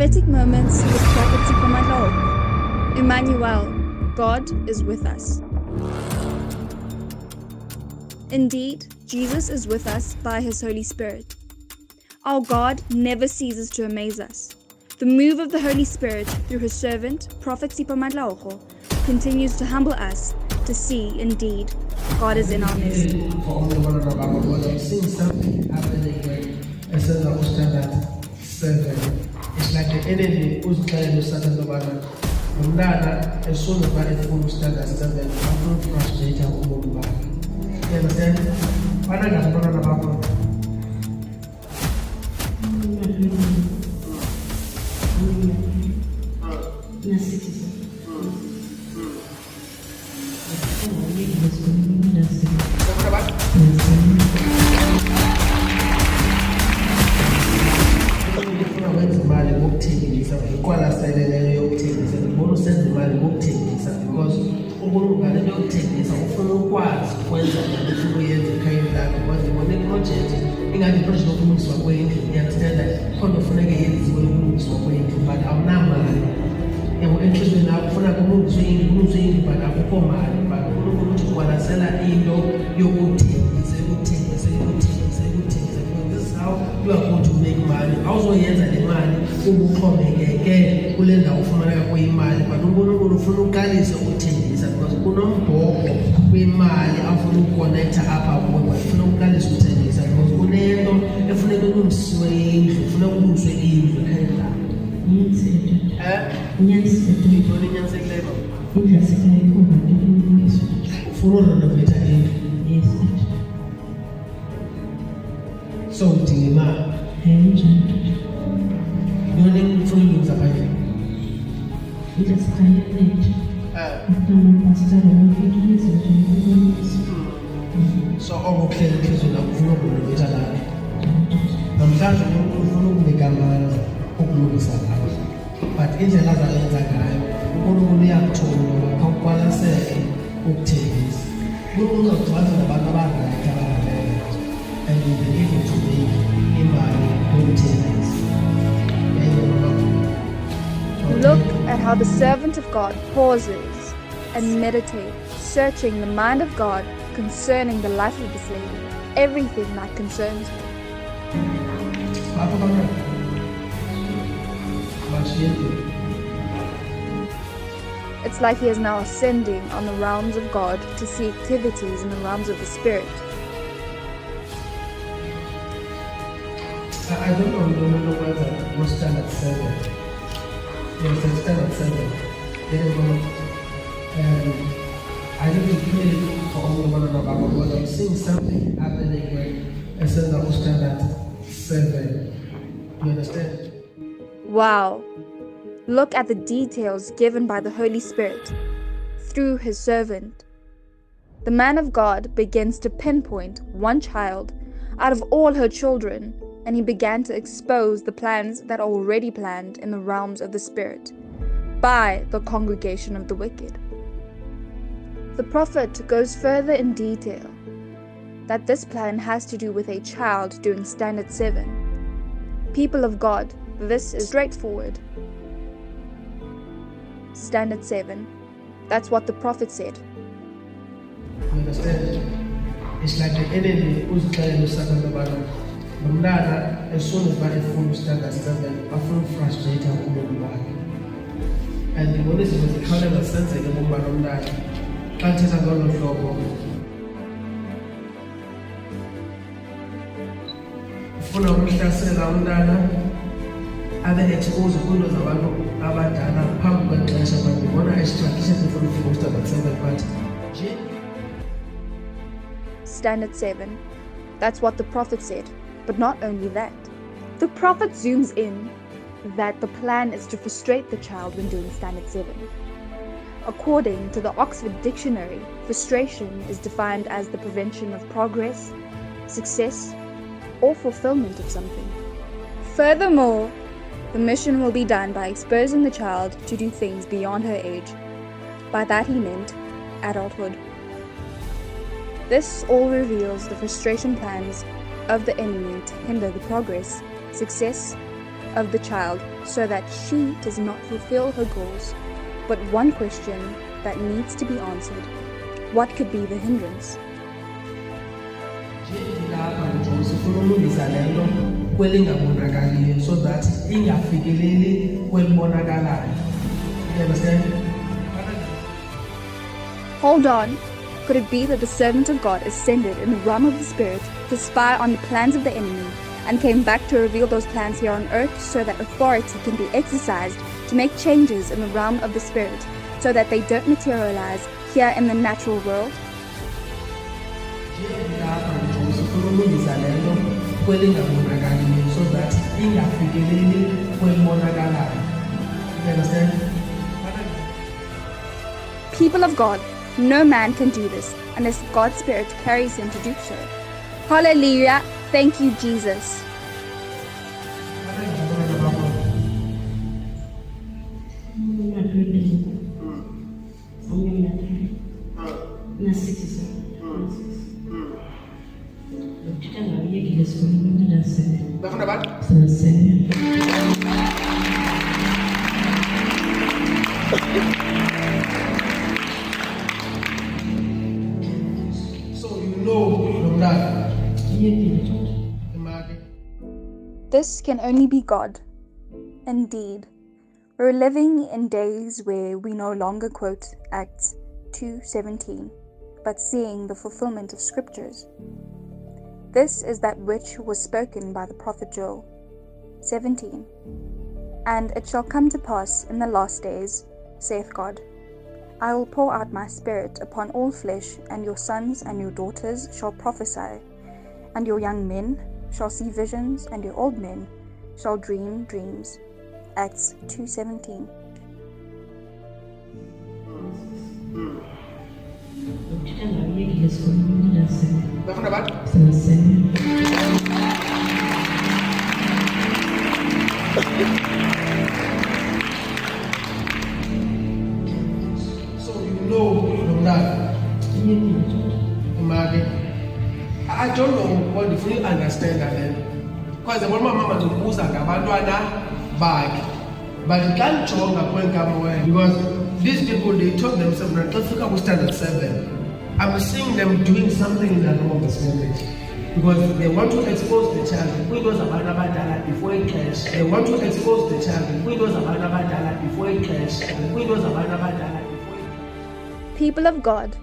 Prophetic moments with Prophet Siphamandla Horo. Emmanuel, God is with us. Indeed, Jesus is with us by His Holy Spirit. Our God never ceases to amaze us. The move of the Holy Spirit through His servant, Prophet Siphamandla Horo, continues to humble us to see, indeed, God is in our midst. Seeing something happening here, as I understand that 7. It's like the enemy who's trying to start at the bottom. As soon as I fully stand at 7, I'm not frustrated. You understand? What I got to about because ukulungana yokuthengisa ufuna ukwazi ukwenza into uyenze ekhayeni lakho because ibone project ingathi project yokulungiswa kwendlu understand that khona kufuneka yenziwe ukulungiswa kwendlu but awunamali yabo enhlizweni yakho ufuna kulungiswe indlu but akukho mali but ufuna ukuthi uqwalasela into yokuthengisa this is how you are going to make money. Awuzoyenza le mali ubuxhomekeke kule ndawo ufumaneka kwimali but uNkulunkulu ufuna uqalise ukuthengisa because kunombhobho kwimali afuna ukuconnecta apha kuwe ufuna uqalise ukuthengisa because kunento efuneka kulungisiwe indlu ufuna kulungiswe indlu ekhaya lakho. Ufuna urenovate indlu. Yes. So udinga imali. Yona ufuna ulungisa phandle. So okuhleli phezulu akufuna ukurenovate lapha. Namhlanje ufuna ukunika amandla ukulungisa lapha. But indlela azayenza ngayo uNkulunkulu uyakuthola khawuqwalasele ukuthengisa. UNkulunkulu uzakuthatha nabantu abangaka abangalenza and you will be able to make imali ngokuthengisa. Look at how the servant of God pauses and meditates, searching the mind of God concerning the life of this lady, everything that concerns her. It's like he is now ascending on the realms of God to see activities in the realms of the Spirit. I don't know whether we'll stand at 7. Yes, I stand at 7. I need to pray for all the one about what I'm seeing something happening here. I said I will stand at 7. You understand? Wow. Look at the details given by the Holy Spirit through His servant. The man of God begins to pinpoint one child out of all her children, and he began to expose the plans that are already planned in the realms of the Spirit by the congregation of the wicked. The prophet goes further in detail that this plan has to do with a child doing standard 7. People of God, this is straightforward. Standard 7. That's what the prophet said. You understand? It's like the enemy who's trying to start at the bottom. As soon as I fully stand at 7, I feel frustrated and the one is the color of sense I get over on that. Can't take a lot of trouble. Funa umhlasela umntana abe expose kulo zabantu abadala phambi kwexesha but ngibona isitrategy efuna ukufika stand at 7 but Standard 7. That's what the prophet said. But not only that. The prophet zooms in that the plan is to frustrate the child when doing standard 7. According to the Oxford Dictionary, frustration is defined as the prevention of progress, success, or fulfillment of something. Furthermore, the mission will be done by exposing the child to do things beyond her age. By that he meant adulthood. This all reveals the frustration plans of the enemy to hinder the progress, success, of the child so that she does not fulfill her goals. But one question that needs to be answered: what could be the hindrance? So that ingafikeleli kwelibonakalayo. You understand? Hold on. Could it be that the servant of God ascended in the realm of the Spirit to spy on the plans of the enemy and came back to reveal those plans here on earth so that authority can be exercised to make changes in the realm of the Spirit so that they don't materialize here in the natural world? So that ingafikeleli kwelibonakalayo. You understand? People of God, no man can do this unless God's Spirit carries him to do so. Hallelujah! Thank you, Jesus. So you know from that. This can only be God. Indeed, we're living in days where we no longer quote Acts 2:17, but seeing the fulfillment of scriptures. This is that which was spoken by the prophet Joel 17. And it shall come to pass in the last days, saith God, I will pour out my spirit upon all flesh, and your sons and your daughters shall prophesy, and your young men shall see visions, and your old men shall dream dreams. Acts 2:17. So you know from that. I don't know what if you understand that then. Because the woman mama to push bag. But you can't talk about because these people they taught themselves that don't think stand at 7. I'm seeing them doing something in the realm of the spirit. Because they want to expose the child. We knows about Abadala before it clash. They want to expose the child. We knows about Abadala before it clash. We knows about Abadala before it clash. People of God,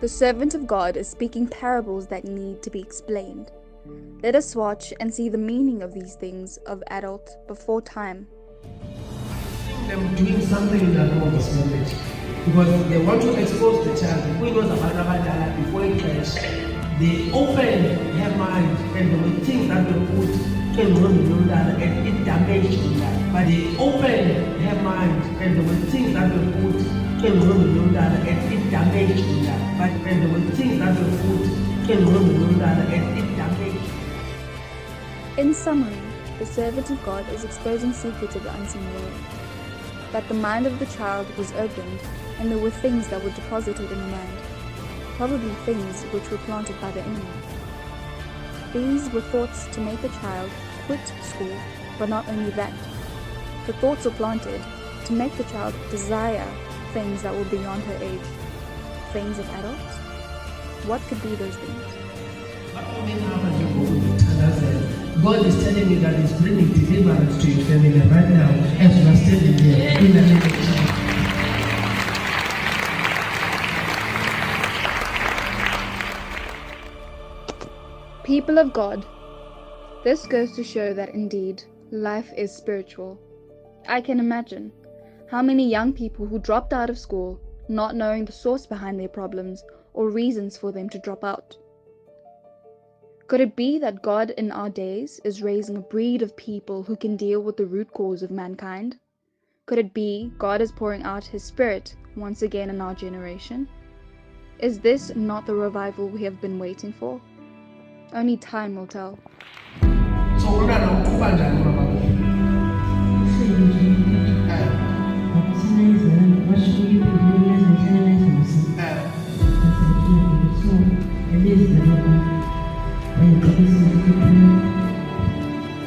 the servant of God is speaking parables that need to be explained. Let us watch and see the meaning of these things of adult before time. Them doing something in the realm of the spirit. Because they want to expose the child. We knows about Abadala before it clash. They open their mind and they will think that they put $10 and it damaged that. But they open their mind and they will think that they put $10 and it damaged that. But and they will think that they put $10 and it damaged. In summary, the servant of God is exposing secrets of the unseen world. That the mind of the child was opened, and there were things that were deposited in the mind. Probably things which were planted by the enemy. These were thoughts to make the child quit school, but not only that. The thoughts were planted to make the child desire things that were beyond her age. Things of adults? What could be those things? God is telling me that He's bringing deliverance to your family right now as you are standing here in the name of Jesus. People of God, this goes to show that indeed life is spiritual. I can imagine how many young people who dropped out of school not knowing the source behind their problems or reasons for them to drop out. Could it be that God in our days is raising a breed of people who can deal with the root cause of mankind? Could it be God is pouring out His Spirit once again in our generation? Is this not the revival we have been waiting for? Only time will tell. So umntwana uqhuba njani mama?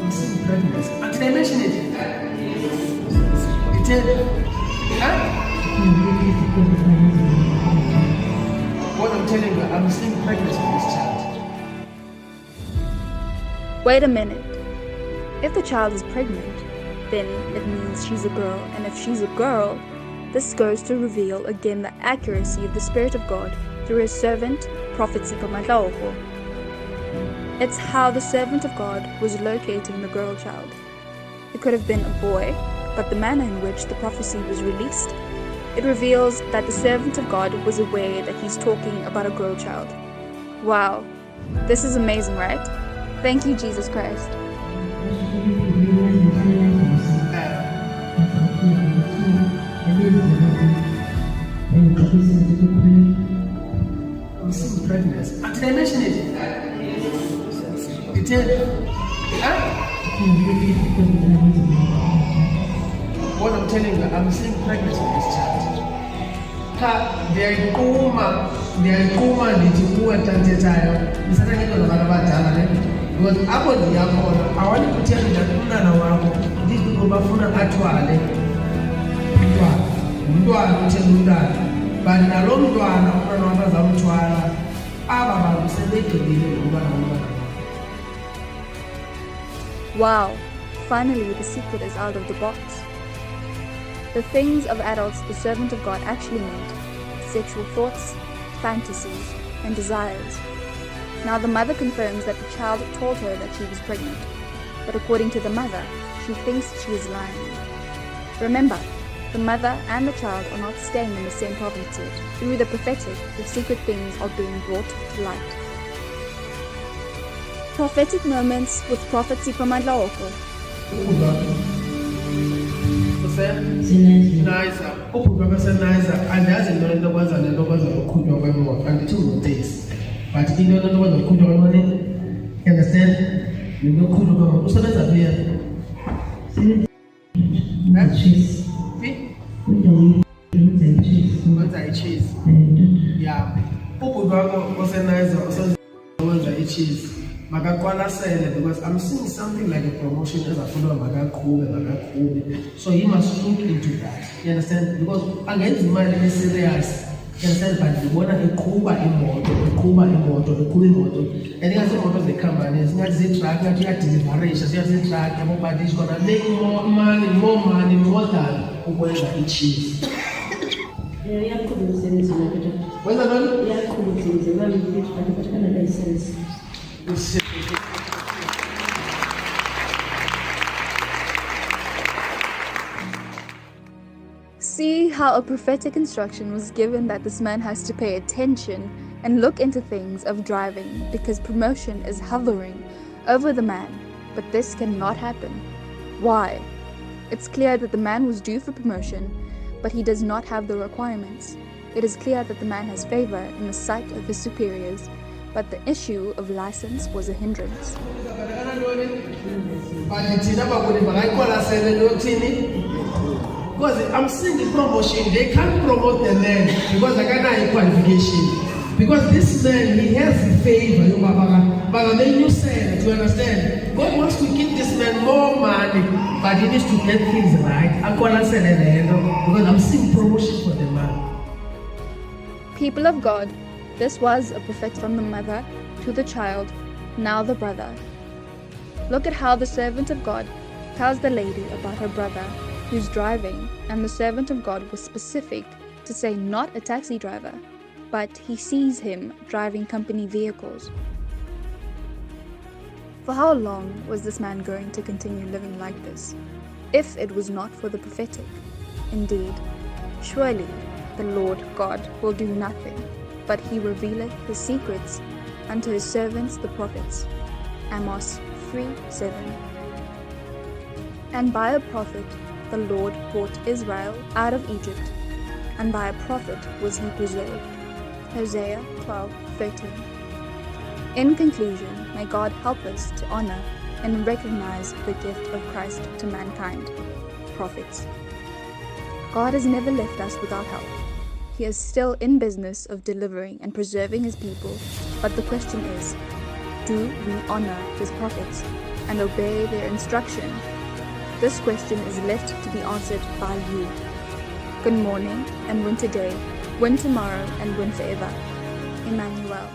I'm seeing pregnancy. Did I mention it? It what I'm telling you, I'm seeing pregnancy in this child. Wait a minute. If the child is pregnant, then it means she's a girl, and if she's a girl, this goes to reveal again the accuracy of the Spirit of God through his servant, Prophet Siphamandla Horo. It's how the servant of God was locating the girl child. It could have been a boy, but the manner in which the prophecy was released, it reveals that the servant of God was aware that he's talking about a girl child. Wow, this is amazing, right? Thank you, Jesus Christ. I'm seeing pregnancy. Did I mention it? What I'm telling you, I'm seeing pregnancy in this child. Ndiyayikuma ndithi tantetayo ndisatangento nabantu abadala ne because apho ndiyakhona awani kuthembela umntana wakho ndithi bafuna athwale umntwana uthemba umntana but nalo mntwana umntwana wakho azamthwala aba bantu sebegqibile ngokuba nabantwana. Wow, finally the secret is out of the box. The things of adults the servant of God actually meant: sexual thoughts, fantasies, and desires. Now the mother confirms that the child told her that she was pregnant, but according to the mother, she thinks she is lying. Remember, the mother and the child are not staying in the same province yet. Through the prophetic, the secret things are being brought to light. Prophetic moments with Prophet Siphamandla Horo. Nicer. Andazi into kwenza lento kwenza ukukhutshwa kwemoto andithi unoteksi but into lento kwenza ukukhutshwa kwemoto, you understand? Lento ukukhutshwa kwemoto usebenza phi? Wenza i-cheese. Yeah. Ubhuti wami osenayiza usenza i-cheese. Makaqwalasele because I'm seeing something like a promotion as a follower makaqhube. So he must look into that. You understand? Because angenza imali serious. You understand? But ngibona eqhuba imoto. And ingazi imoto zecompany zingathi zi-truck ngathi uyadeliverisha ziyazi-truck yabo but it's gonna make more money than ukwenza i-cheese. Iyaqhuba umsebenzi wona. Wenza ntoni? Iyaqhuba umsebenzi wami but kana-license. See how a prophetic instruction was given that this man has to pay attention and look into things of driving because promotion is hovering over the man, but this cannot happen. Why? It's clear that the man was due for promotion, but he does not have the requirements. It is clear that the man has favor in the sight of his superiors, but the issue of license was a hindrance. Because I'm seeing the promotion, they can't promote the man because they can't have qualification. Because this man, he has the favor, but then you say that, you understand? God wants to give this man more money, but he needs to get things right. Because I'm seeing promotion for the man. People of God, this was a prophet from the mother to the child, now the brother. Look at how the servant of God tells the lady about her brother who's driving, and the servant of God was specific to say not a taxi driver, but he sees him driving company vehicles. For how long was this man going to continue living like this, if it was not for the prophetic? Indeed, surely the Lord God will do nothing, but he revealeth his secrets unto his servants the prophets. Amos 3:7. And by a prophet the Lord brought Israel out of Egypt, and by a prophet was he preserved. Hosea 12:13. In conclusion, may God help us to honor and recognize the gift of Christ to mankind, prophets. God has never left us without help. He is still in business of delivering and preserving his people, but the question is, do we honor his prophets and obey their instruction This question is left to be answered by you. Good morning and win today, win tomorrow and win forever. Emmanuel.